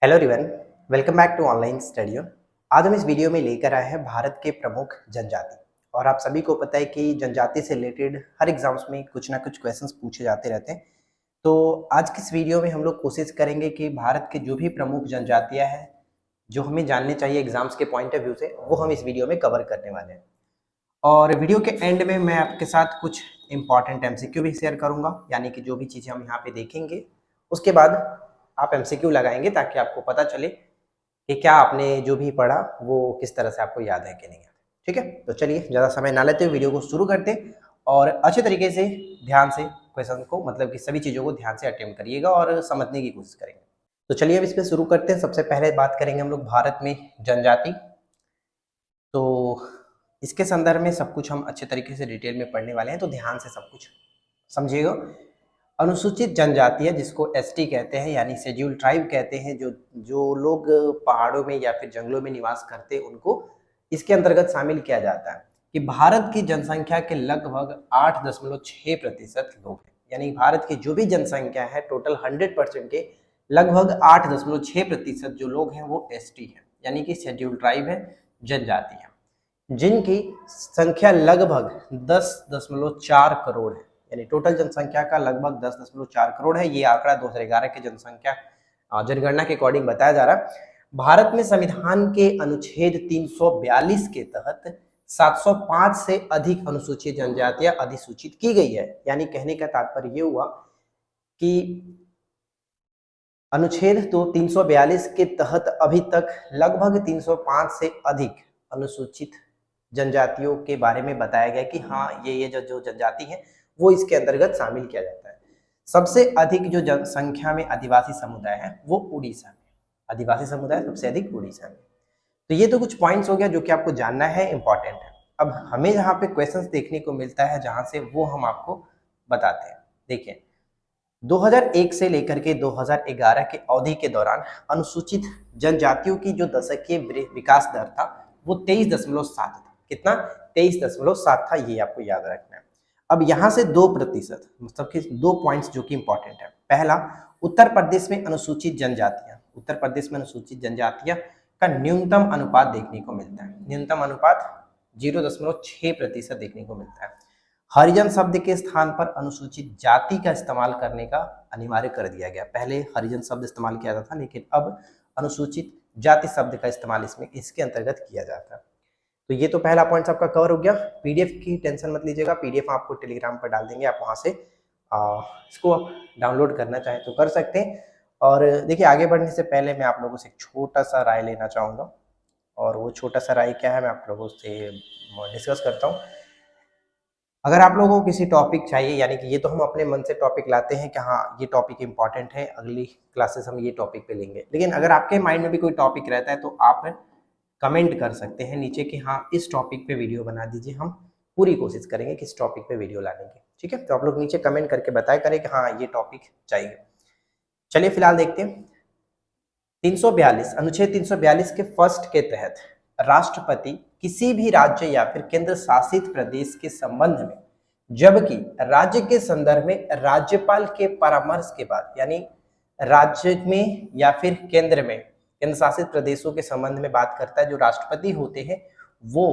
Hello everyone, welcome back to online study. आज हम इस वीडियो में लेकर आए हैं भारत के प्रमुख जनजाति। और आप सभी को पता है कि जनजाति से रिलेटेड हर एग्जाम्स में कुछ ना कुछ क्वेश्चंस पूछे जाते रहते हैं। तो आज की इस वीडियो में हम लोग कोशिश करेंगे कि भारत के जो भी प्रमुख जनजातियां हैं जो हमें जानने चाहिए एग्जाम्स के पॉइंट ऑफ व्यू से, वो हम इस वीडियो में कवर करने वाले हैं। और वीडियो के एंड में मैं आपके साथ कुछ इंपॉर्टेंट एमसीक्यू भी शेयर करूंगा, यानी कि जो भी चीज़ें हम यहाँ पे देखेंगे उसके बाद आप एमसीक्यू लगाएंगे ताकि आपको पता चले कि क्या आपने जो भी पढ़ा वो किस तरह से आपको याद है कि नहीं याद है। ठीक है, तो चलिए ज़्यादा समय ना लेते हुए वीडियो को शुरू करते हैं और अच्छे तरीके से ध्यान से क्वेश्चन को, मतलब कि सभी चीज़ों को ध्यान से अटेम्प्ट करिएगा और समझने की कोशिश करेंगे। तो चलिए अब इस पर शुरू करते हैं। सबसे पहले बात करेंगे हम लोग भारत में जनजाति। तो इसके संदर्भ में सब कुछ हम अच्छे तरीके से डिटेल में पढ़ने वाले हैं, तो ध्यान से सब कुछ समझिएगा। अनुसूचित जनजाति है जिसको एसटी कहते हैं, यानी शेड्यूल ट्राइब कहते हैं। जो जो लोग पहाड़ों में या फिर जंगलों में निवास करते हैं उनको इसके अंतर्गत शामिल किया जाता है। कि भारत की जनसंख्या के लगभग 8.6% लोग हैं, यानी भारत की जो भी जनसंख्या है टोटल 100% के लगभग 8.6% जो लोग हैं वो एसटी है, यानी कि शेड्यूल ट्राइब है, जनजाति है, जिनकी संख्या लगभग 10.4 करोड़ है। यानी टोटल जनसंख्या का लगभग 10.4 करोड़ है। ये आंकड़ा 2011 की जनसंख्या जनगणना के अकॉर्डिंग बताया जा रहा है। भारत में संविधान के अनुच्छेद 342 के तहत 705 से अधिक अनुसूचित जनजातियां अधिसूचित की गई है। यानी कहने का तात्पर्य ये हुआ कि अनुच्छेद तो 342 के तहत अभी तक लगभग 305 से अधिक अनुसूचित जनजातियों के बारे में बताया गया कि हाँ ये जो जनजाति है वो इसके अंतर्गत शामिल किया जाता है। सबसे अधिक जो जनसंख्या में आदिवासी समुदाय है वो उड़ीसा में, आदिवासी समुदाय सबसे अधिक उड़ीसा में। तो ये तो कुछ पॉइंट्स हो गया जो कि आपको जानना है, इंपॉर्टेंट है। अब हमें जहाँ पे क्वेश्चंस देखने को मिलता है जहां से वो हम आपको बताते हैं। देखिए 2001 से लेकर के 2011 के अवधि के दौरान अनुसूचित जनजातियों की जो दशकीय विकास दर था वो 23.7 था। कितना? 23.7 था, ये आपको याद रखना है। अब यहाँ से 2%, मतलब कि 2 पॉइंट्स जो कि इंपॉर्टेंट है। पहला, उत्तर प्रदेश में अनुसूचित जनजातियां, उत्तर प्रदेश में अनुसूचित जनजातियां का न्यूनतम अनुपात देखने को मिलता है। न्यूनतम अनुपात 0.6% देखने को मिलता है। हरिजन शब्द के स्थान पर अनुसूचित जाति का इस्तेमाल करने का अनिवार्य कर दिया गया। पहले हरिजन शब्द इस्तेमाल किया जाता था, लेकिन अब अनुसूचित जाति शब्द का इस्तेमाल इसमें इसके अंतर्गत किया जाता है। तो ये तो पहला पॉइंट आपका कवर हो गया। पीडीएफ की टेंशन मत लीजिएगा, पीडीएफ आपको टेलीग्राम पर डाल देंगे, आप वहां से इसको आप डाउनलोड करना चाहें तो कर सकते हैं। और देखिए आगे बढ़ने से पहले मैं आप लोगों से एक छोटा सा राय लेना चाहूँगा, और वो छोटा सा राय क्या है मैं आप लोगों से डिस्कस करता हूँ। अगर आप लोगों को किसी टॉपिक चाहिए, यानी कि ये तो हम अपने मन से टॉपिक लाते हैं कि हाँ ये टॉपिक इंपॉर्टेंट है, अगली क्लासेस हम ये टॉपिक पे लेंगे, लेकिन अगर आपके माइंड में भी कोई टॉपिक रहता है तो आप कमेंट कर सकते हैं नीचे कि हाँ इस टॉपिक पे वीडियो बना दीजिए, हम पूरी कोशिश करेंगे किस टॉपिक पे वीडियो लाने की। ठीक है, तो आप लोग नीचे कमेंट करके बताया करें कि हाँ ये टॉपिक चाहिए। चलिए फिलहाल देखते हैं 342, अनुच्छेद 342 के फर्स्ट के तहत राष्ट्रपति किसी भी राज्य या फिर केंद्र शासित प्रदेश के संबंध में, जबकि राज्य के संदर्भ में राज्यपाल के परामर्श के बाद, यानी राज्य में या फिर केंद्र में, केंद्र शासित प्रदेशों के संबंध में बात करता है, जो राष्ट्रपति होते हैं वो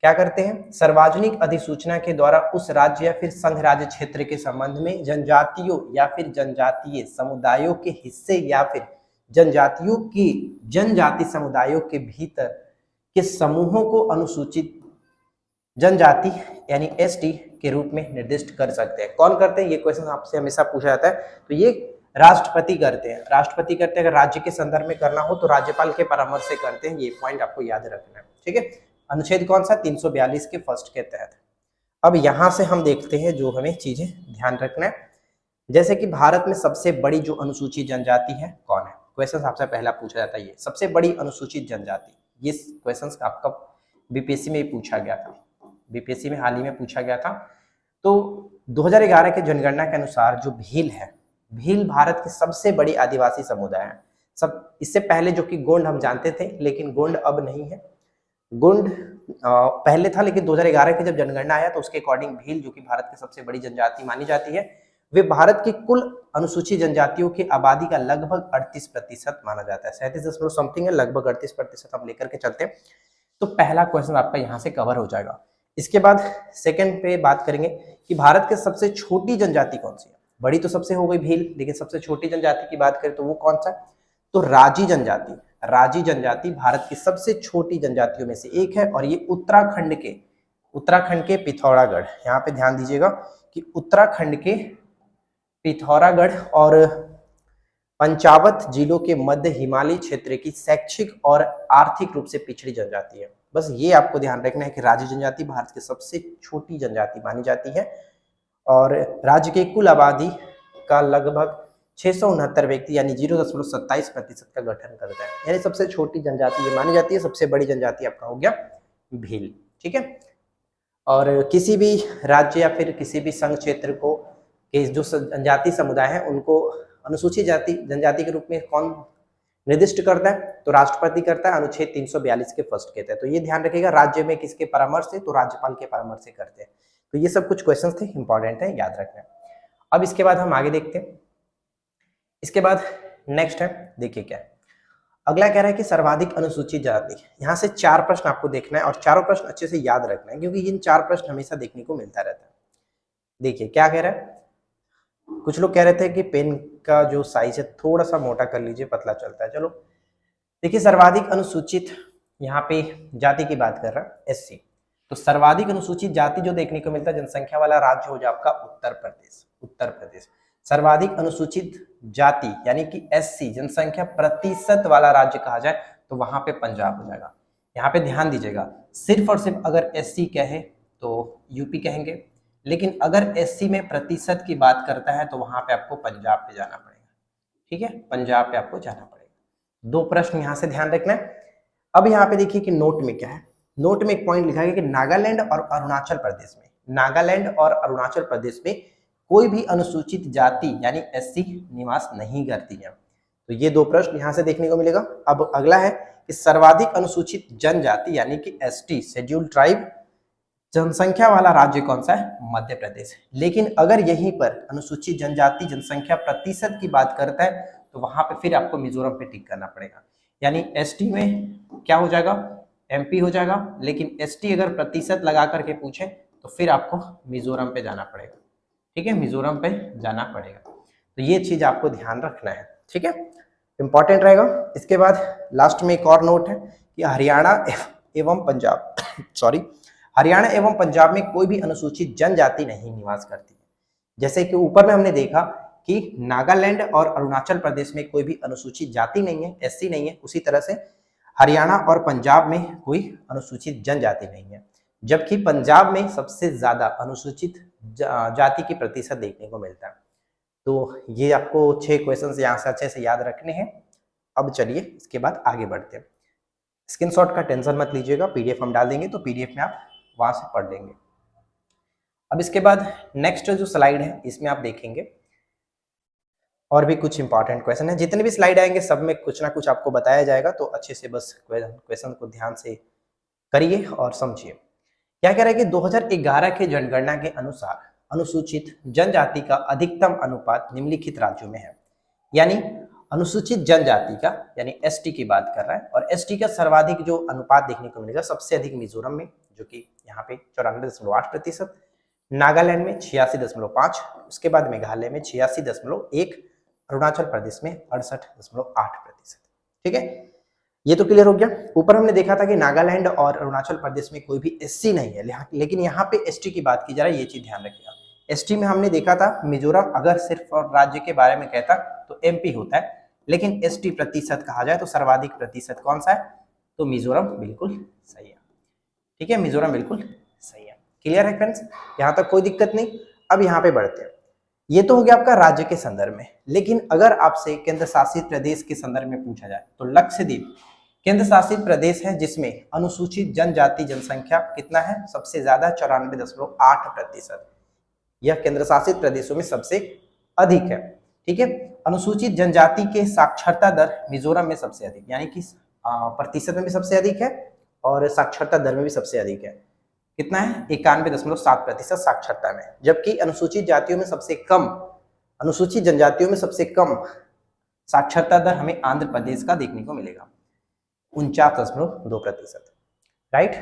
क्या करते हैं, सार्वजनिक अधिसूचना के द्वारा उस राज्य या फिर संघ राज्य क्षेत्र के संबंध में जनजातियों या फिर जनजातीय समुदायों के हिस्से या फिर जनजातियों की जनजाति समुदायों के भीतर के समूहों को अनुसूचित जनजाति यानी एसटी के रूप में निर्दिष्ट कर सकते हैं। कौन करते हैं? ये क्वेश्चन आपसे हमेशा पूछा जाता है, तो ये राष्ट्रपति करते हैं। राष्ट्रपति करते हैं, अगर राज्य के संदर्भ में करना हो तो राज्यपाल के परामर्श से करते हैं। ये पॉइंट आपको याद रखना है। ठीक है, अनुच्छेद कौन सा? 342 के फर्स्ट के तहत। अब यहां से हम देखते हैं जो हमें चीजें ध्यान रखना है, जैसे कि भारत में सबसे बड़ी जो अनुसूचित जनजाति है कौन है? क्वेश्चन आपसे पहला पूछा जाता है ये सबसे बड़ी अनुसूचित जनजाति। ये क्वेश्चन आपका बीपीएससी में पूछा गया था, बीपीएससी में हाल ही में पूछा गया था। तो 2011 के जनगणना के अनुसार जो भील है, भील भारत की सबसे बड़ी आदिवासी समुदाय है। सब इससे पहले जो कि गोंड हम जानते थे, लेकिन गोंड अब नहीं है। गोंड पहले था, लेकिन 2011 की जब जनगणना आया तो उसके अकॉर्डिंग भील, जो कि भारत की सबसे बड़ी जनजाति मानी जाती है, वे भारत की कुल अनुसूचित जनजातियों की आबादी का लगभग 38% माना जाता है। 37 समथिंग है, लगभग 38% हम लेकर के चलते हैं। तो पहला क्वेश्चन आपका यहाँ से कवर हो जाएगा। इसके बाद सेकंड पे बात करेंगे कि भारत के सबसे छोटी जनजाति कौन सी है। बड़ी तो सबसे हो गई भील, लेकिन सबसे छोटी जनजाति की बात करें तो वो कौन सा है, तो राजी जनजाति। राजी जनजाति भारत की सबसे छोटी जनजातियों में से एक है और ये उत्तराखंड के पिथौरागढ़, यहाँ पे ध्यान दीजिएगा कि उत्तराखंड के पिथौरागढ़ और पंचावत जिलों के मध्य हिमालयी क्षेत्र की शैक्षिक और आर्थिक रूप से पिछड़ी जनजाति है। बस ये आपको ध्यान रखना है कि राजी जनजाति भारत की सबसे छोटी जनजाति मानी जाती है और राज्य के कुल आबादी का लगभग 669 व्यक्ति यानी 0.27% का गठन करता है। यानी सबसे छोटी जनजाति ये मानी जाती है। सबसे बड़ी जनजाति आपका हो गया भील। ठीक है, और किसी भी राज्य या फिर किसी भी संघ क्षेत्र को के जो जनजाति समुदाय है उनको अनुसूचित जाति जनजाति के रूप में कौन निर्दिष्ट करता है, तो राष्ट्रपति करता है, अनुच्छेद 342 के फर्स्ट के तहत। तो ये ध्यान रखिएगा, राज्य में किसके परामर्श से, तो राज्यपाल के परामर्श से करते हैं। तो ये सब कुछ क्वेश्चंस थे, इंपॉर्टेंट है, याद रखना है। अब इसके बाद हम आगे देखते हैं। इसके बाद नेक्स्ट है, देखिए क्या है अगला, कह रहा है कि सर्वाधिक अनुसूचित जाति। यहाँ से 4 प्रश्न आपको देखना है और चारों प्रश्न अच्छे से याद रखना है क्योंकि इन 4 प्रश्न हमेशा देखने को मिलता रहता है। देखिए क्या कह रहा है, कुछ लोग कह रहे थे कि पेन का जो साइज है थोड़ा सा मोटा कर लीजिए, पतला चलता है। चलो देखिए, सर्वाधिक अनुसूचित यहाँ पे जाति की बात कर रहा है, एससी। तो सर्वाधिक अनुसूचित जाति जो देखने को मिलता है, जनसंख्या वाला राज्य हो जाए आपका उत्तर प्रदेश। सर्वाधिक अनुसूचित जाति यानी कि एससी जनसंख्या प्रतिशत वाला राज्य कहा जाए तो वहां पे पंजाब हो जाएगा। यहाँ पे ध्यान दीजिएगा, सिर्फ और सिर्फ अगर एससी कहे तो यूपी कहेंगे, लेकिन अगर एससी में प्रतिशत की बात करता है तो वहां पे आपको पंजाब पे जाना पड़ेगा। ठीक है, पंजाब पे आपको जाना पड़ेगा। 2 प्रश्न यहाँ से ध्यान रखना है। अब यहाँ पे देखिए कि नोट में क्या है, नोट में एक पॉइंट लिखा है कि नागालैंड और अरुणाचल प्रदेश में कोई भी अनुसूचित जाति यानी एससी निवास नहीं करती है। तो ये 2 प्रश्न यहाँ से देखने को मिलेगा। अब अगला है कि सर्वाधिक अनुसूचित जनजाति यानी कि एसटी शेड्यूल्ड ट्राइब जनसंख्या वाला राज्य कौन सा है, मध्य प्रदेश। लेकिन अगर यहीं पर अनुसूचित जनजाति जनसंख्या प्रतिशत की बात करता है तो वहां पे फिर आपको मिजोरम पे टिक करना पड़ेगा। यानी एसटी में क्या हो जाएगा, एमपी हो जाएगा, लेकिन एसटी अगर प्रतिशत लगा करके पूछे तो फिर आपको मिजोरम पे जाना पड़ेगा। ठीक है, मिजोरम पे जाना पड़ेगा। तो ये चीज आपको ध्यान रखना है। ठीक है, इंपॉर्टेंट रहेगा। इसके बाद लास्ट में एक और नोट है कि हरियाणा एवं पंजाब में कोई भी अनुसूचित जनजाति नहीं निवास करती है। जैसे कि ऊपर में हमने देखा कि नागालैंड और अरुणाचल प्रदेश में कोई भी अनुसूचित जाति नहीं है, एससी नहीं है, उसी तरह से हरियाणा और पंजाब में कोई अनुसूचित जनजाति नहीं है, जबकि पंजाब में सबसे ज्यादा अनुसूचित जाति की प्रतिशत देखने को मिलता है। तो ये आपको 6 क्वेश्चन यहाँ से अच्छे से याद रखने हैं। अब चलिए इसके बाद आगे बढ़ते हैं। स्क्रीनशॉट का टेंशन मत लीजिएगा, पीडीएफ हम डाल देंगे तो पीडीएफ में आप वहां से पढ़ लेंगे। अब इसके बाद नेक्स्ट जो स्लाइड है इसमें आप देखेंगे और भी कुछ इंपॉर्टेंट क्वेश्चन है। जितने भी स्लाइड आएंगे सब में कुछ ना कुछ आपको बताया जाएगा, तो अच्छे से बस क्वेश्चन को ध्यान से करिए और समझिए। क्या कह रहा है कि 2011 के जनगणना के अनुसार अनुसूचित जनजाति का अधिकतम अनुपात निम्नलिखित राज्यों में है। यानी अनुसूचित जनजाति का यानी एसटी की बात कर रहा है, और एसटी का सर्वाधिक जो अनुपात देखने को मिलेगा सबसे अधिक मिजोरम में जो कि यहाँ पे 94.8%, नागालैंड में 86.5, उसके बाद मेघालय में 86.1, अरुणाचल प्रदेश में 68.8%। ठीक है, ये तो क्लियर हो गया। ऊपर हमने देखा था कि नागालैंड और अरुणाचल प्रदेश में कोई भी एससी नहीं है, लेकिन यहाँ पे एसटी की बात की जा रही है, ये चीज ध्यान रखिएगा। एसटी में हमने देखा था मिजोरम अगर सिर्फ राज्य के बारे में कहता तो एमपी होता है, लेकिन एसटी प्रतिशत कहा जाए तो सर्वाधिक प्रतिशत कौन सा है, तो मिजोरम बिल्कुल सही है। ठीक है, मिजोरम बिल्कुल सही है। क्लियर है फ्रेंड्स, यहाँ तक कोई दिक्कत नहीं। अब यहाँ पे बढ़ते हैं। ये तो हो गया आपका राज्य के संदर्भ में, लेकिन अगर आपसे केंद्र शासित प्रदेश के संदर्भ में पूछा जाए तो लक्षद्वीप केंद्र शासित प्रदेश है जिसमें अनुसूचित जनजाति जनसंख्या कितना है, सबसे ज्यादा 94.8%। यह केंद्र शासित प्रदेशों में सबसे अधिक है। ठीक है, अनुसूचित जनजाति के साक्षरता दर मिजोरम में सबसे अधिक, यानी कि प्रतिशत में भी सबसे अधिक है और साक्षरता दर में भी सबसे अधिक है। कितना है, 91.7% साक्षरता में, जबकि अनुसूचित जातियों में सबसे कम अनुसूचित जनजातियों में सबसे कम साक्षरता दर हमें आंध्र प्रदेश का देखने को मिलेगा, 49.2%। राइट,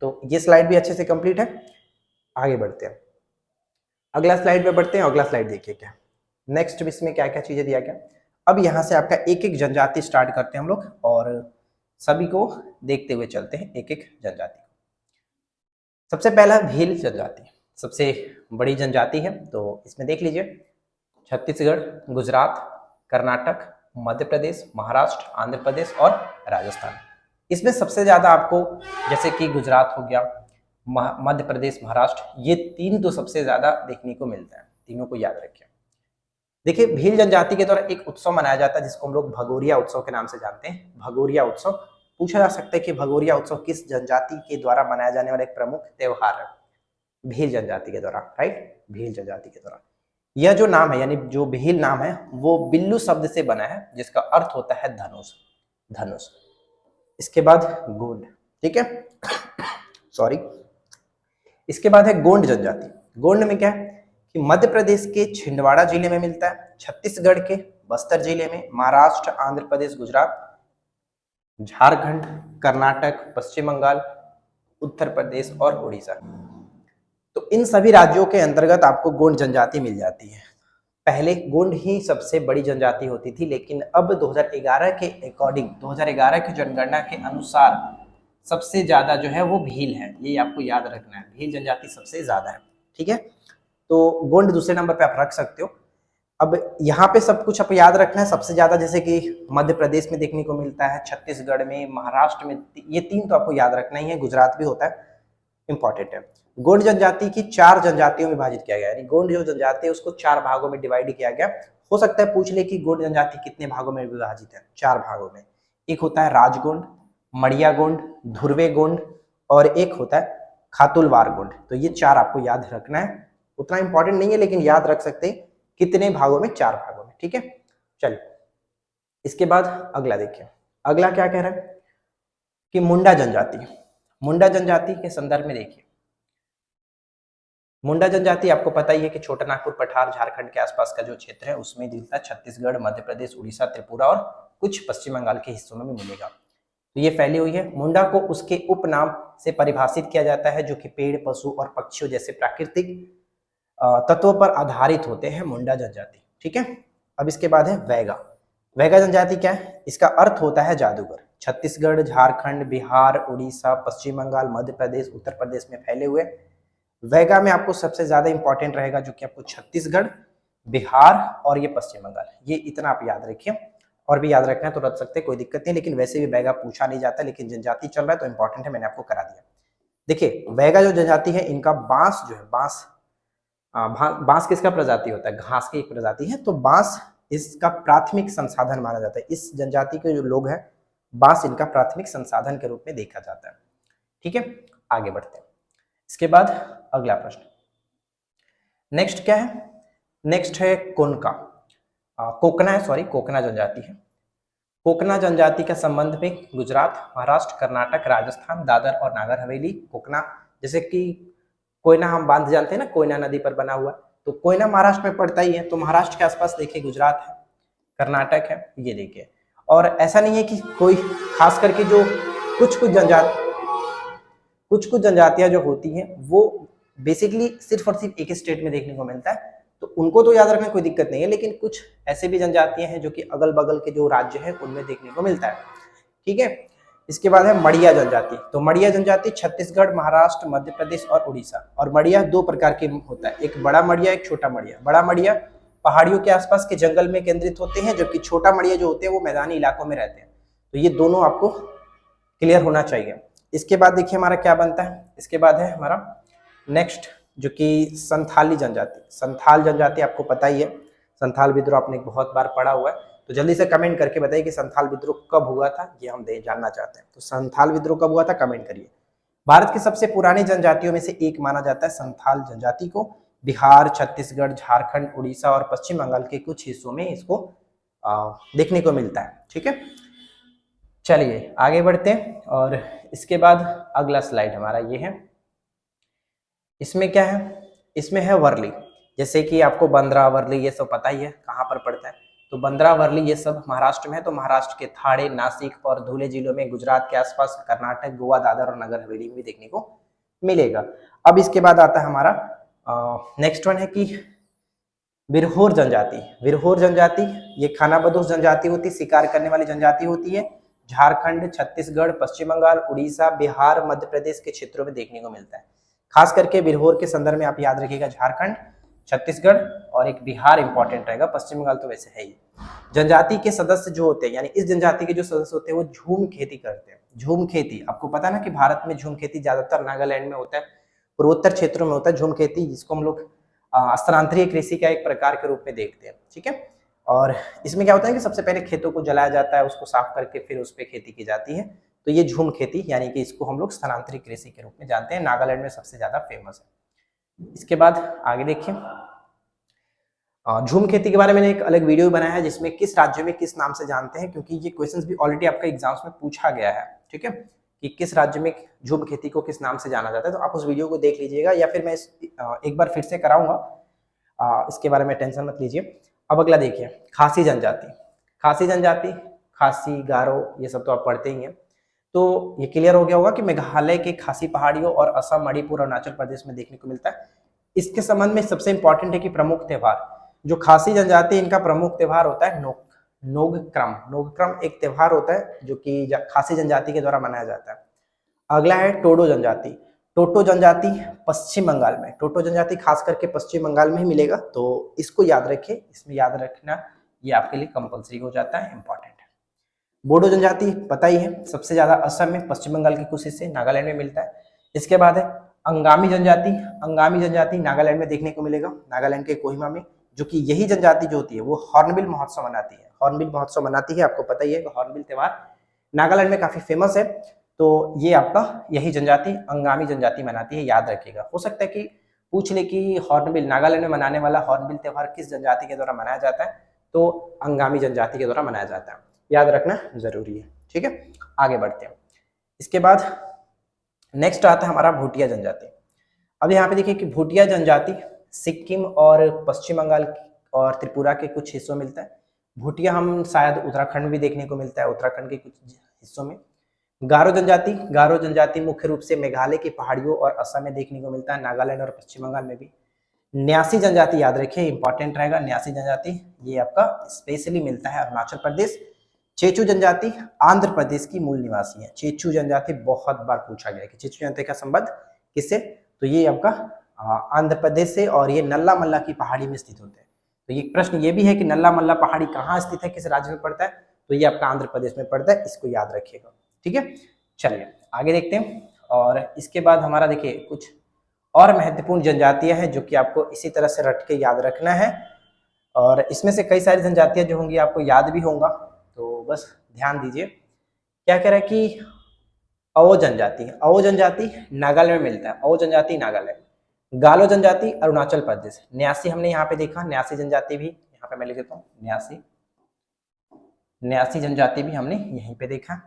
तो ये स्लाइड भी अच्छे से कंप्लीट है। आगे बढ़ते हैं, अगला स्लाइड पे बढ़ते हैं। अगला स्लाइड देखिए क्या नेक्स्ट इसमें क्या क्या चीजें दिया गया। अब यहाँ से आपका एक एक जनजाति स्टार्ट करते हैं हम लोग और सभी को देखते हुए चलते हैं एक एक जनजाति। सबसे पहला भील जनजाति, सबसे बड़ी जनजाति है। तो इसमें देख लीजिए छत्तीसगढ़, गुजरात, कर्नाटक, मध्य प्रदेश, महाराष्ट्र, आंध्र प्रदेश और राजस्थान। इसमें सबसे ज्यादा आपको जैसे कि गुजरात हो गया, मध्य प्रदेश, महाराष्ट्र, ये तीन तो सबसे ज्यादा देखने को मिलता है, तीनों को याद रखिए। देखिए भील जनजाति के द्वारा एक उत्सव मनाया जाता है जिसको हम लोग भगोरिया उत्सव के नाम से जानते हैं। भगोरिया उत्सव पूछा जा सकता है कि भगोरिया उत्सव किस जनजाति के द्वारा मनाया जाने वाला एक प्रमुख त्योहार है। भील जनजाति के द्वारा, राइट, भील जनजाति के द्वारा। यह जो नाम है यानी जो भील नाम है वो बिल्लू शब्द से बना है जिसका अर्थ होता है धनुष, धनुष। इसके बाद गोंड, ठीक है, सॉरी। इसके बाद है गोंड जनजाति। गोंड में क्या है कि मध्य प्रदेश के छिंदवाड़ा जिले में मिलता है, छत्तीसगढ़ के बस्तर जिले में, महाराष्ट्र, आंध्र प्रदेश, गुजरात, झारखंड, कर्नाटक, पश्चिम बंगाल, उत्तर प्रदेश और उड़ीसा। तो इन सभी राज्यों के अंतर्गत आपको गोंड जनजाति मिल जाती है। पहले गोंड ही सबसे बड़ी जनजाति होती थी, लेकिन अब 2011 के अकॉर्डिंग, 2011 की जनगणना के अनुसार सबसे ज्यादा जो है वो भील है। ये आपको याद रखना है, भील जनजाति सबसे ज्यादा है, ठीक है। तो गोंड दूसरे नंबर पे आप रख सकते हो। अब यहाँ पे सब कुछ आप याद रखना है। सबसे ज्यादा जैसे कि मध्य प्रदेश में देखने को मिलता है, छत्तीसगढ़ में, महाराष्ट्र में, ये तीन तो आपको याद रखना ही है, गुजरात भी होता है, इंपॉर्टेंट है। गोंड जनजाति की 4 जनजातियों में विभाजित किया गया, यानी गोंड जो जनजाति है उसको 4 भागों में डिवाइड किया गया। हो सकता है पूछ ले कि गोंड जनजाति कितने भागों में विभाजित है? 4 भागों में। एक होता है राजगोंड, मड़िया गोंड, धुर्वे गोंड और एक होता है खातुलवार गोंड। तो ये 4 आपको याद रखना है, उतना इंपॉर्टेंट नहीं है लेकिन याद रख सकते हैं कितने भागों में, 4 भागों में, ठीक है। चलिए इसके बाद अगला देखिए, अगला क्या कह रहा है कि मुंडा जनजाति। मुंडा जनजाति के संदर्भ में देखिए, मुंडा जनजाति आपको पता ही है कि छोटा नागपुर, पठार, झारखंड के आसपास का जो क्षेत्र है उसमें मिलता है। छत्तीसगढ़, मध्य प्रदेश, उड़ीसा, त्रिपुरा और कुछ पश्चिम बंगाल के हिस्सों में भी मिलेगा। तो ये फैली हुई है। मुंडा को उसके उपनाम से परिभाषित किया जाता है जो कि पेड़, पशु और पक्षियों जैसे प्राकृतिक तत्वों पर आधारित होते हैं, मुंडा जनजाति, ठीक है। अब इसके बाद है वैगा। वैगा जनजाति क्या है? इसका अर्थ होता है जादूगर। छत्तीसगढ़, झारखंड, बिहार, उड़ीसा, पश्चिम बंगाल, मध्य प्रदेश, उत्तर प्रदेश में फैले हुए। वैगा में आपको सबसे ज्यादा इंपॉर्टेंट रहेगा जो कि आपको छत्तीसगढ़, बिहार और ये पश्चिम बंगाल, ये इतना आप याद रखिए। और भी याद रखना है तो रख सकते हैं, कोई दिक्कत नहीं, लेकिन वैसे भी वैगा पूछा नहीं जाता, लेकिन जनजाति चल रहा है तो इंपॉर्टेंट है, मैंने आपको करा दिया। देखिए वैगा जो जनजाति है इनका बांस जो है, बांस किसका प्रजाति होता है? घास की एक प्रजाति है। तो बांस इसका प्राथमिक संसाधन माना जाता है। इस जनजाति के जो लोग हैं बांस इनका प्राथमिक संसाधन के रूप में देखा जाता है, ठीक है। आगे बढ़ते हैं। इसके बाद अगला प्रश्न, नेक्स्ट क्या है? नेक्स्ट है कोनका, कोकना है, सॉरी, कोकना जनजाति है। कोकना जनजाति का संबंध में गुजरात, महाराष्ट्र, कर्नाटक, राजस्थान, दादर और नागर हवेली। कोकना जैसे कि कोयना हम बांध जानते हैं ना, कोयना नदी पर बना हुआ, तो कोयना महाराष्ट्र में पड़ता ही है। तो महाराष्ट्र के आसपास देखिए गुजरात है, कर्नाटक है, ये देखिए। और ऐसा नहीं है कि कोई खास करके जो कुछ कुछ जनजातियां जो होती हैं वो बेसिकली सिर्फ और सिर्फ एक स्टेट में देखने को मिलता है, तो उनको तो याद रखने कोई दिक्कत नहीं है। लेकिन कुछ ऐसे भी जनजातियां हैं जो कि अगल बगल के जो राज्य है उनमें देखने को मिलता है, ठीक है। इसके बाद है मड़िया जनजाति। तो मड़िया जनजाति छत्तीसगढ़, महाराष्ट्र, मध्य प्रदेश और उड़ीसा। और मड़िया 2 प्रकार के होता है, एक बड़ा मड़िया, एक छोटा मड़िया। बड़ा मड़िया पहाड़ियों के आसपास के जंगल में केंद्रित होते हैं, जबकि छोटा मड़िया जो होते हैं वो मैदानी इलाकों में रहते हैं। तो ये दोनों आपको क्लियर होना चाहिए। इसके बाद देखिए हमारा क्या बनता है, इसके बाद है हमारा नेक्स्ट जो कि संथाली जनजाति। संथाल जनजाति आपको पता ही है, संथाल विद्रोह आपने बहुत बार पढ़ा हुआ है। तो जल्दी से कमेंट करके बताइए कि संथाल विद्रोह कब हुआ था, ये हम जानना चाहते हैं। तो संथाल विद्रोह कब हुआ था, कमेंट करिए। भारत की सबसे पुरानी जनजातियों में से एक माना जाता है संथाल जनजाति को। बिहार, छत्तीसगढ़, झारखंड, उड़ीसा और पश्चिम बंगाल के कुछ हिस्सों में इसको देखने को मिलता है, ठीक है। चलिए आगे बढ़ते हैं। और इसके बाद अगला स्लाइड हमारा ये है। इसमें क्या है? इसमें है वर्ली, जैसे कि आपको बंद्रा, वर्ली ये सब पता ही है कहाँ पर पड़ता है। तो बंद्रा, वर्ली ये सब महाराष्ट्र में है। तो महाराष्ट्र के थाणे, नासिक और धुले जिलों में, गुजरात के आसपास, कर्नाटक, गोवा, दादर और नगर हवेली में भी देखने को मिलेगा। अब इसके बाद आता है हमारा नेक्स्ट वन है कि बिरहोर जनजाति। बिरहोर जनजाति ये खानाबदोश जनजाति होती है, शिकार करने वाली जनजाति होती है। झारखंड, छत्तीसगढ़, पश्चिम बंगाल, उड़ीसा, बिहार, मध्य प्रदेश के क्षेत्रों में देखने को मिलता है। खास करके बिरहोर के संदर्भ में आप याद रखिएगा झारखंड, छत्तीसगढ़ और एक बिहार इंपॉर्टेंट रहेगा, पश्चिम बंगाल तो वैसे है ही। जनजाति के सदस्य जो होते हैं, यानी इस जनजाति के जो सदस्य होते हैं वो झूम खेती करते हैं। झूम खेती आपको पता है ना कि भारत में झूम खेती ज्यादातर नागालैंड में होता है, पूर्वोत्तर क्षेत्रों में होता है झूम खेती, जिसको हम लोग स्थानांतरीय कृषि का एक प्रकार के रूप में देखते हैं। ठीक है, और इसमें क्या होता है कि सबसे पहले खेतों को जलाया जाता है, उसको साफ करके फिर उस पर खेती की जाती है। तो ये झूम खेती यानी कि इसको हम लोग स्थानांतरित कृषि के रूप में जानते हैं, नागालैंड में सबसे ज्यादा फेमस है। इसके बाद आगे देखिए, झूम खेती के बारे में मैंने एक अलग वीडियो बनाया है जिसमें किस राज्य में किस नाम से जानते हैं, क्योंकि ये क्वेश्चंस भी ऑलरेडी आपका एग्जाम्स में पूछा गया है। ठीक है, कि किस राज्य में झूम खेती को किस नाम से जाना जाता है, तो आप उस वीडियो को देख लीजिएगा, या फिर मैं एक बार फिर से कराऊंगा, इसके बारे में टेंशन मत लीजिए। अब अगला देखिए, खासी जनजाति। खासी जनजाति, खासी, गारो ये सब तो आप पढ़ते ही हैं। तो ये क्लियर हो गया होगा कि मेघालय के खासी पहाड़ियों और असम, मणिपुर, अरुणाचल प्रदेश में देखने को मिलता है। इसके संबंध में सबसे इंपॉर्टेंट है कि प्रमुख त्योहार, जो खासी जनजाति इनका प्रमुख त्योहार होता है नोगक्रम। नोगक्रम एक त्योहार होता है जो कि खासी जनजाति के द्वारा मनाया जाता है। अगला है टोडो जनजाति। टोटो जनजाति पश्चिम बंगाल में, टोटो जनजाति खास करके पश्चिम बंगाल में ही मिलेगा, तो इसको याद रखिए, इसमें याद रखना ये आपके लिए कंपलसरी हो जाता है, इंपॉर्टेंट है। बोडो जनजाति पता ही है, सबसे ज्यादा असम में, पश्चिम बंगाल के कुछ हिस्से, नागालैंड में मिलता है। इसके बाद है अंगामी जनजाति। अंगामी जनजाति नागालैंड में देखने को मिलेगा, नागालैंड के कोहिमा में, जो कि यही जनजाति जो होती है वो हॉर्नबिल महोत्सव मनाती है। हॉर्नबिल महोत्सव मनाती है, आपको पता ही है कि हॉर्नबिल त्योहार नागालैंड में काफी फेमस है। तो ये आपका यही जनजाति अंगामी जनजाति मनाती है, याद रखिएगा। हो सकता है कि पूछ ले कि हॉर्नबिल, नागालैंड में मनाने वाला हॉर्नबिल त्योहार किस जनजाति के द्वारा मनाया जाता है, तो अंगामी जनजाति के द्वारा मनाया जाता है, याद रखना जरूरी है। ठीक है, आगे बढ़ते हैं। इसके बाद नेक्स्ट आता है हमारा भूटिया जनजाति। अब यहाँ पे देखिए कि भूटिया जनजाति सिक्किम और पश्चिम बंगाल और त्रिपुरा के कुछ हिस्सों में मिलता है। भूटिया हम शायद उत्तराखंड में भी देखने को मिलता है, उत्तराखंड के कुछ हिस्सों में। गारो जनजाति, गारो जनजाति मुख्य रूप से मेघालय की पहाड़ियों और असम में देखने को मिलता है, नागालैंड और पश्चिम बंगाल में भी। न्यासी जनजाति याद रखिए, इंपॉर्टेंट रहेगा। न्यासी जनजाति ये आपका स्पेशली मिलता है अरुणाचल प्रदेश। चेचू जनजाति आंध्र प्रदेश की मूल निवासी है। चेचू जनजाति बहुत बार पूछा गया कि चेचू जनजाति का संबंध किससे, तो ये आपका आंध्र प्रदेश से, और ये नल्ला मल्ला की पहाड़ी में स्थित होते हैं। तो ये प्रश्न ये भी है कि नल्ला मल्ला पहाड़ी कहाँ स्थित है, किस राज्य में पड़ता है, तो ये आपका आंध्र प्रदेश में पड़ता है, इसको याद रखिएगा। ठीक है, चलिए आगे देखते हैं। और इसके बाद हमारा देखिए कुछ और महत्वपूर्ण जनजातियां हैं जो कि आपको इसी तरह से रट के याद रखना है, और इसमें से कई सारी जनजातियां जो होंगी आपको याद भी होंगे, तो बस ध्यान दीजिए। क्या कह रहा है कि अवो जनजाति, अवो जनजाति नागालैंड में मिलता है, अवो जनजाति नागालैंड। गालो जनजाति अरुणाचल प्रदेश। न्यासी हमने यहाँ पे देखा, न्यासी जनजाति भी यहाँ पे मैं लिख देता हूँ, न्यासी जनजाति भी हमने यहीं पे देखा।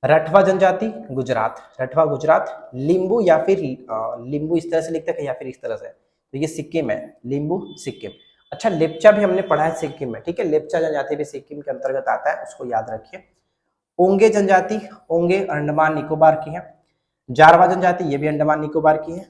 रठवा जनजाति गुजरात, रठवा गुजरात। लिंबू या फिर लिंबू इस तरह से लिखते हैं या फिर इस तरह से, तो ये सिक्किम है, लिंबू सिक्किम। अच्छा, लेप्चा भी हमने पढ़ा है सिक्किम में, ठीक है, लेप्चा जनजाति भी सिक्किम के अंतर्गत आता है, उसको याद रखिए। ओंगे जनजाति, ओंगे अंडमान निकोबार की है। जारवा जनजाति ये भी अंडमान निकोबार की है।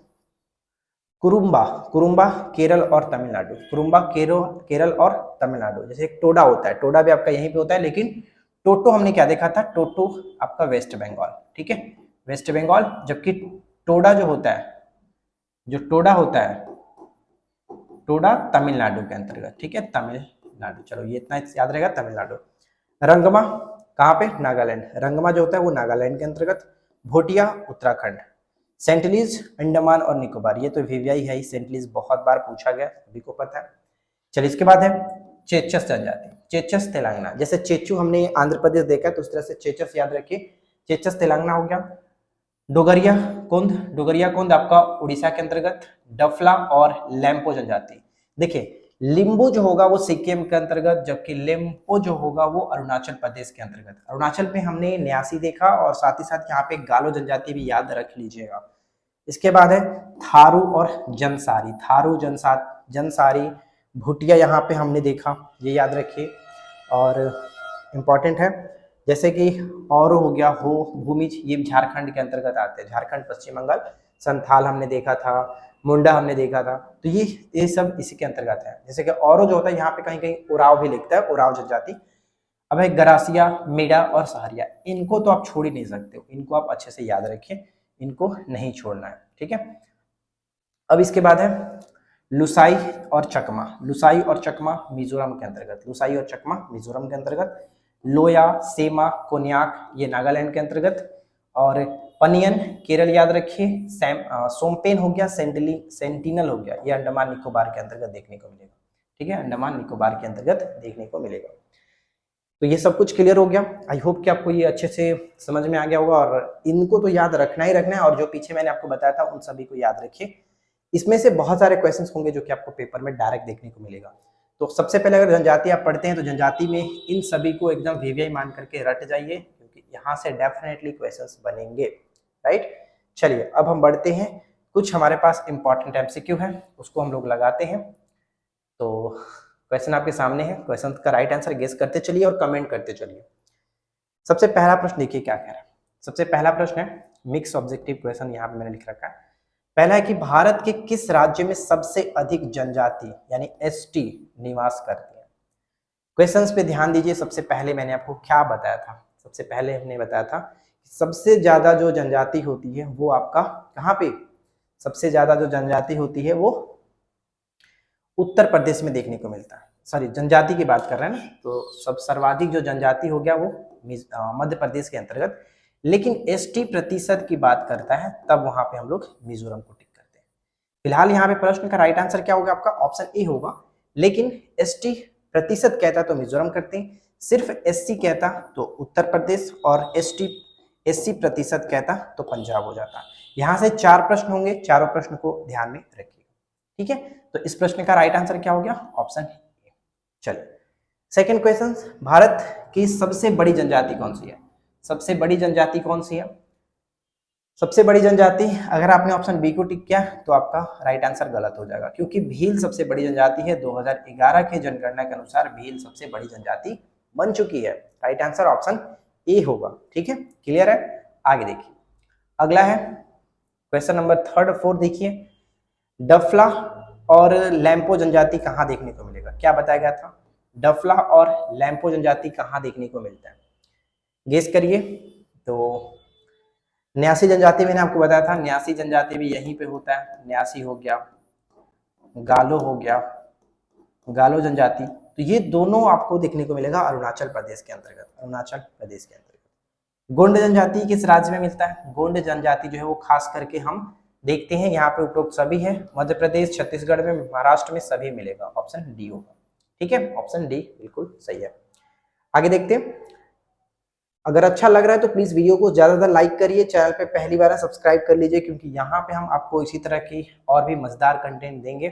कुरुम्बा, कुरुम्बा केरल और तमिलनाडु, कुरुम्बा केरल और तमिलनाडु। जैसे एक टोडा होता है, टोडा भी आपका यहीं पे होता है, लेकिन टोटो हमने क्या देखा था, टोटो आपका वेस्ट बंगाल, ठीक है, वेस्ट बंगाल। जबकि टोडा जो होता है, जो टोडा होता है, टोडा तमिलनाडु के अंतर्गत, ठीक है, तमिलनाडु। चलो ये इतना याद रहेगा, तमिलनाडु। रंगमा कहाँ पे, नागालैंड, रंगमा जो होता है वो नागालैंड के अंतर्गत। भोटिया उत्तराखंड। सेंटलीज अंडमान और निकोबार, ये तो वीवीआई है ही, सेंटलीज बहुत बार पूछा गया, सभी को पता है। चलिए इसके बाद है चेचस जनजाति, चेचस तेलंगाना। जैसे चेचू हमने आंध्र प्रदेश देखा है, तो उस तरह से चेचस याद रखिए, चेचस तेलंगाना हो गया। डोगरिया कुंद, डोगरिया कुंद आपका उड़ीसा के अंतर्गत। डफला और लेम्पो जनजाति। देखिए लिम्बू जो होगा वो सिक्किम के अंतर्गत, जबकि लेम्पो जो होगा वो अरुणाचल प्रदेश के अंतर्गत। अरुणाचल में हमने न्यासी देखा, और साथ ही साथ यहाँ पे गालो जनजाति भी याद रख लीजिएगा। इसके बाद है थारू और जनसारी, थारू जंसारी, भूटिया यहाँ पे हमने देखा, ये याद रखिए। और इम्पॉर्टेंट है जैसे कि और हो गया, हो, भूमिज, ये झारखंड के अंतर्गत आते हैं, झारखंड, पश्चिम बंगाल। संथाल हमने देखा था, मुंडा हमने देखा था, तो ये सब इसी के अंतर्गत है। जैसे कि औरो जो होता है यहाँ पे कहीं कहीं उराव भी लिखता है, उराव जनजाति। अब है गरासिया, मेडा और सहरिया, इनको तो आप छोड़ ही नहीं सकते हो, इनको आप अच्छे से याद रखिए, इनको नहीं छोड़ना है, ठीक है। अब इसके बाद है लुसाई और चकमा। लुसाई और चकमा मिजोरम के अंतर्गत, लुसाई और चकमा मिजोरम के अंतर्गत। लोया, सेमा, कोन्याक ये नागालैंड के अंतर्गत। और पनियन केरल याद रखिए। सोमपेन हो गया, सेंटिनल हो गया, ये अंडमान निकोबार के अंतर्गत देखने को मिलेगा, ठीक है, अंडमान निकोबार के अंतर्गत देखने को मिलेगा। तो ये सब कुछ क्लियर हो गया। आई होप कि आपको ये अच्छे से समझ में आ गया होगा, और इनको तो याद रखना ही रखना है, और जो पीछे मैंने आपको बताया था उन सभी को याद रखिए। इसमें से बहुत सारे क्वेश्चंस होंगे जो कि आपको पेपर में डायरेक्ट देखने को मिलेगा। तो सबसे पहले अगर जनजाति आप पढ़ते हैं तो जनजाति में इन सभी को एकदम वीवीआई मान करके रट जाइए, क्योंकि यहाँ से डेफिनेटली क्वेश्चंस बनेंगे, राइट। चलिए अब हम बढ़ते हैं, कुछ हमारे पास इंपॉर्टेंट एमसीक्यू है, उसको हम लोग लगाते हैं। तो क्वेश्चन आपके सामने है, क्वेश्चन का राइट आंसर गेस करते चलिए और कमेंट करते चलिए। सबसे पहला प्रश्न देखिए क्या कह रहा है। सबसे पहला प्रश्न है मिक्स ऑब्जेक्टिव क्वेश्चन, यहाँ पे मैंने लिख रखा है। पहला है कि भारत के किस राज्य में सबसे अधिक जनजाति यानी एसटी निवास करती है। क्वेश्चंस पे ध्यान दीजिए। सबसे पहले मैंने आपको क्या बताया था, सबसे पहले हमने बताया था कि सबसे ज्यादा जो जनजाति होती है वो आपका कहाँ पे, सबसे ज्यादा जो जनजाति होती है वो उत्तर प्रदेश में देखने को मिलता है। सॉरी, जनजाति की बात कर रहे हैं ना, तो सब सर्वाधिक जो जनजाति हो गया वो मध्य प्रदेश के अंतर्गत। लेकिन एसटी प्रतिशत की बात करता है तब वहां पे हम लोग मिजोरम को टिक करते हैं। फिलहाल यहाँ पे प्रश्न का राइट आंसर क्या होगा, आपका ऑप्शन ए होगा। लेकिन एसटी प्रतिशत कहता तो मिजोरम करते हैं, सिर्फ एससी कहता तो उत्तर प्रदेश, और एससी प्रतिशत कहता तो पंजाब हो जाता। यहाँ से 4 प्रश्न होंगे, चारों प्रश्न को ध्यान में रखिए, ठीक है। तो इस प्रश्न का राइट आंसर क्या हो गया, ऑप्शन ए। चलिए सेकंड क्वेश्चन, भारत की सबसे बड़ी जनजाति कौन सी है। सबसे बड़ी जनजाति कौन सी है, सबसे बड़ी जनजाति, अगर आपने ऑप्शन बी को टिक किया तो आपका राइट आंसर गलत हो जाएगा, क्योंकि भील सबसे बड़ी जनजाति है। 2011 के जनगणना के अनुसार भील सबसे बड़ी जनजाति बन चुकी है। राइट आंसर ऑप्शन ए होगा, ठीक है, क्लियर है। आगे देखिए, अगला है क्वेश्चन नंबर 3 और 4 देखिए। डफला और लैम्पो जनजाति कहाँ देखने को मिलेगा, क्या बताया गया था, डफला और लैम्पो जनजाति कहाँ देखने को मिलता है, गेस करिए। तो न्यासी जनजाति मैंने आपको बताया था, न्यासी जनजाति भी यहीं पे होता है, न्यासी हो गया, गालो हो गया, गालो जनजाति, तो ये दोनों आपको देखने को मिलेगा अरुणाचल प्रदेश के अंतर्गत, अरुणाचल प्रदेश के अंतर्गत। गोंड जनजाति किस राज्य में मिलता है, गोंड जनजाति जो है वो खास करके हम देखते हैं यहाँ पे उपरोक्त सभी है, मध्य प्रदेश, छत्तीसगढ़ में, महाराष्ट्र में सभी मिलेगा, ऑप्शन डी होगा, ठीक है, ऑप्शन डी बिल्कुल सही है। आगे देखते हैं। अगर अच्छा लग रहा है तो प्लीज वीडियो को ज्यादा ज्यादा लाइक करिए, चैनल पे पहली बार सब्सक्राइब कर लीजिए, क्योंकि यहाँ पे हम आपको इसी तरह की और भी मजेदार कंटेंट देंगे।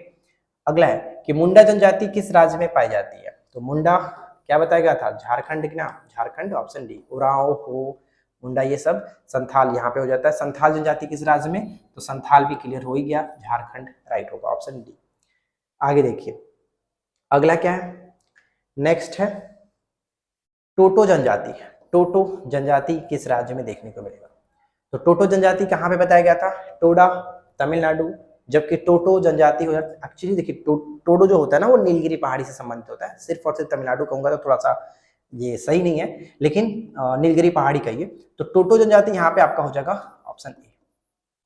अगला है कि मुंडा जनजाति किस राज्य में पाई जाती है, तो मुंडा क्या बताया गया था, झारखंड के नाम, झारखंड, ऑप्शन डी। उरांव, हो, मुंडा ये सब, संथाल यहाँ पे हो जाता है। संथाल जनजाति किस राज्य में, तो संथाल भी क्लियर हो ही गया, झारखंड राइट होगा, ऑप्शन डी। आगे देखिए, अगला क्या है, नेक्स्ट है टोटो जनजाति। टोटो जनजाति किस राज्य में देखने को मिलेगा, तो टोटो जनजाति कहाँ पे बताया गया था, टोडा, तमिलनाडु। जबकि टोटो जनजाति हो जाता, एक्चुअली देखिए टोडो जो होता है ना वो नीलगिरी पहाड़ी से संबंधित होता है, सिर्फ और सिर्फ तमिलनाडु कहूंगा तो थोड़ा सा ये सही नहीं है, लेकिन नीलगिरी पहाड़ी कहिए। तो टोटो जनजाति यहाँ पे आपका हो जाएगा ऑप्शन ए,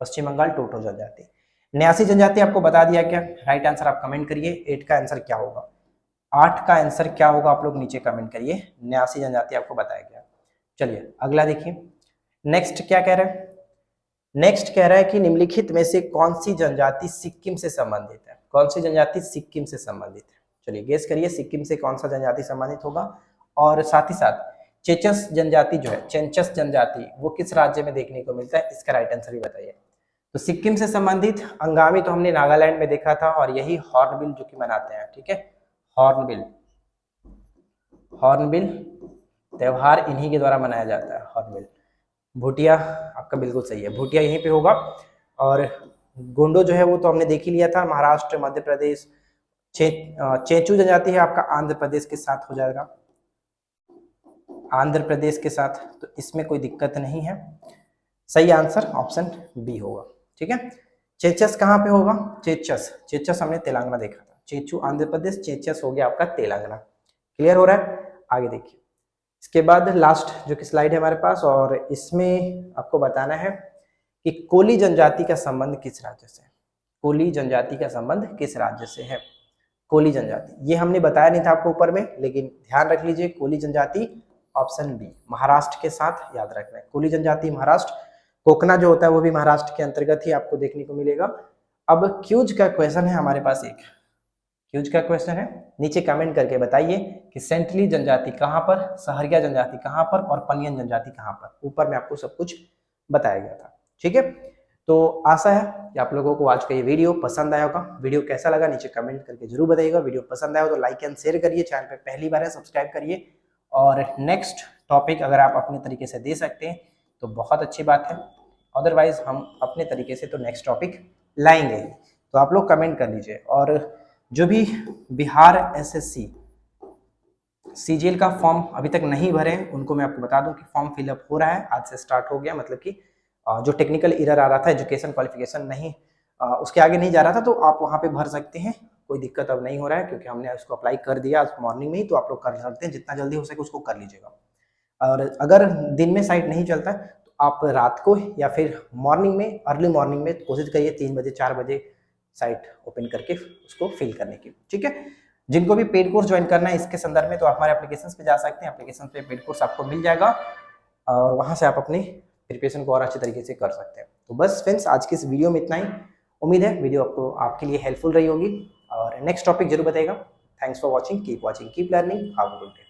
पश्चिम बंगाल, टोटो जनजाति। न्यासी जनजाति आपको बता दिया क्या, राइट आंसर आप कमेंट करिए, 8 का आंसर क्या होगा, 8 का आंसर क्या होगा आप लोग नीचे कमेंट करिए, न्यासी जनजाति आपको बताया गया। चलिए अगला देखिए, नेक्स्ट क्या कह रहा है, नेक्स्ट कह रहा है कि निम्नलिखित में से कौन सी जनजाति सिक्किम से संबंधित है, कौन सी जनजाति सिक्किम से संबंधित है, चलिए गेस करिए सिक्किम से कौन सा जनजाति संबंधित होगा। और साथ ही साथ चेचस जनजाति जो है, चेंचस जनजाति, वो किस राज्य में देखने को मिलता है, इसका राइट आंसर भी बताइए। तो सिक्किम से संबंधित अंगामी तो हमने नागालैंड में देखा था, और यही हॉर्नबिल जो कि मनाते हैं, ठीक है, हॉर्नबिल, हॉर्नबिल त्योहार इन्हीं के द्वारा मनाया जाता है, हॉर्नबिल। भूटिया आपका बिल्कुल सही है, भूटिया यहीं पे होगा। और गोंडो जो है वो तो हमने देख ही लिया था, महाराष्ट्र, मध्य प्रदेश, चेंचू जनजाति है आपका आंध्र प्रदेश के साथ हो जाएगा, आंध्र प्रदेश के साथ, तो इसमें कोई दिक्कत नहीं है। सही आंसर ऑप्शन बी होगा। ठीक है, चेचस कहाँ पे होगा? चेचस हमने तेलंगाना देखा था। चेचू आंध्र प्रदेश, चेचस हो गया आपका तेलंगाना। क्लियर हो रहा है? आगे देखिए, इसके बाद लास्ट जो कि स्लाइड है हमारे पास, और इसमें आपको बताना है कि कोली जनजाति का संबंध किस राज्य से है। कोली जनजाति का संबंध किस राज्य से है? कोली जनजाति, ये हमने बताया नहीं था आपको ऊपर में, लेकिन ध्यान रख लीजिए, कोली जनजाति ऑप्शन बी महाराष्ट्र के साथ, याद रखना है। कोली जनजाति महाराष्ट्र, कोकना जो होता है वो भी महाराष्ट्र के अंतर्गत ही आपको देखने को मिलेगा। अब क्यूज का क्वेश्चन है हमारे पास, एक क्यूज का क्वेश्चन है, नीचे कमेंट करके बताइए कि सेंटली जनजाति कहाँ पर, सहरिया जनजाति कहाँ पर, और पनियन जनजाति कहाँ पर। ऊपर में आपको सब कुछ बताया गया था। ठीक है, तो आशा है कि आप लोगों को आज का ये वीडियो पसंद आया होगा। वीडियो कैसा लगा नीचे कमेंट करके जरूर बताइएगा। वीडियो पसंद आया हो तो लाइक एंड शेयर करिए, चैनल पे पहली बार है सब्सक्राइब करिए, और नेक्स्ट टॉपिक अगर आप अपने तरीके से दे सकते हैं तो बहुत अच्छी बात है, अदरवाइज हम अपने तरीके से तो नेक्स्ट टॉपिक लाएंगे। तो आप लोग कमेंट कर लीजिए। और जो भी बिहार एसएससी सीजीएल का फॉर्म अभी तक नहीं भरे उनको मैं आपको बता दूं कि फॉर्म फिलअप हो रहा है, आज से स्टार्ट हो गया। मतलब कि जो टेक्निकल एरर आ रहा था, एजुकेशन क्वालिफिकेशन नहीं उसके आगे नहीं जा रहा था, तो आप वहां पे भर सकते हैं, कोई दिक्कत अब नहीं हो रहा है, क्योंकि हमने उसको अप्लाई कर दिया आज मॉर्निंग में ही। तो आप लोग कर सकते हैं, जितना जल्दी हो सके उसको कर लीजिएगा। और अगर दिन में साइट नहीं चलता है तो आप रात को या फिर मॉर्निंग में, अर्ली मॉर्निंग में कोशिश करिए 3 बजे 4 बजे साइट ओपन करके उसको फिल करने की। ठीक है, जिनको भी पेड कोर्स ज्वाइन करना है इसके संदर्भ में, तो आप हमारे एप्लीकेशन पे जा सकते हैं। एप्लीकेशन पे पेड कोर्स आपको मिल जाएगा और वहां से आप अपनी प्रिपरेशन को और अच्छे तरीके से कर सकते हैं। तो बस फ्रेंड्स, आज की इस वीडियो में इतना ही। उम्मीद है वीडियो आपके लिए हेल्पफुल रही होगी, और नेक्स्ट टॉपिक जरूर बताइएगा। Thanks for watching, keep learning, have a good day.